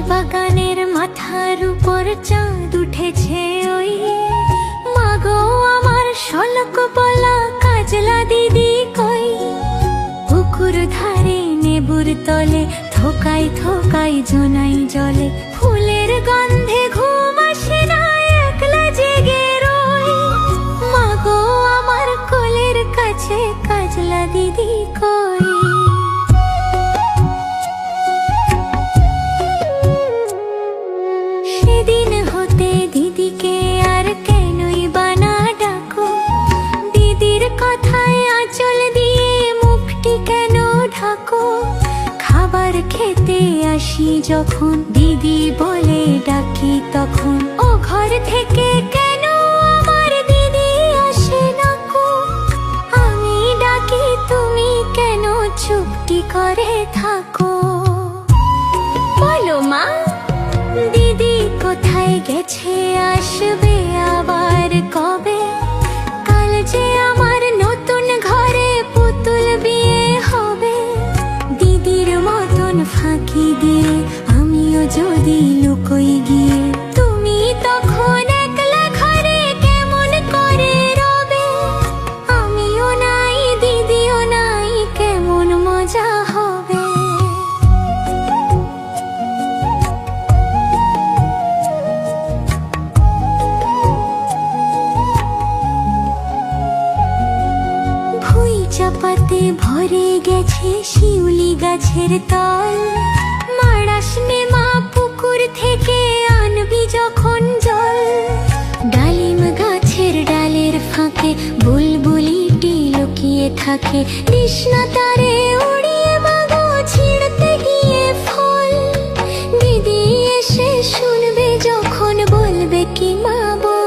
বাগানের মাথার উপর চাঁদ উঠেছে ওই, মাগো আমার শলক বলা কাজলা দিদি কই। পুকুর ধারে নেবুর তলে থোকাই থোকাই জোনাই জলে, ফুলের গন্ধে ঘুম আসে না একলা জেগে রই। মাগো আমার কোলের কাছে কাজলা দিদি কই। সেদিন হতে দিদিকে আর কেনই বানা ডাকো, দিদির কথায় আঁচল দিয়ে মুখটি কেন ঢাকো। খাবার খেতে আসি যখন দিদি বলে ডাকি তখন, ও ঘর থেকে কেন আমার দিদি আসে না কো। আমি ডাকি তুমি কেন চুপটি করে থাকো। বলো মা, দিদি কোথায় গেছে আসবে আবার কবে। কাল যে আমার নতুন ঘরে পুতুল বিয়ে হবে। দিদির মতন ফাঁকি দিয়ে আমিও যদি লুকোই গিয়ে, তুমি তখন একলা ঘরে কেমন করে রবে। আমিও নাই দিদিও নাই, কেমন মজা হবে। চাপাতে ভরে গেছে শিউলি গাছের তল, মাড়াস নে মা পুকুর থেকে আনবি যখন জল। ডালিম গাছের ডালের ফাঁকে বুলবুলিটি লুকিয়ে থাকে, কৃষ্ণা তারে উড়িয়ে মাগো ছিঁড়তে গিয়ে ফল। দিদি এসে শুনবে যখন বলবে কি মা বল।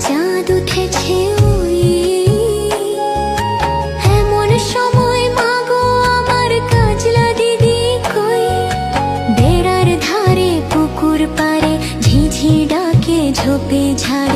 চাঁদ উঠেছে ওই, এমন সময় মাগো আমার কাজলা দিদি কই। বেড়ার ধারে পুকুর পারে ঝিঝি ডাকে ঝোপে ঝাড়,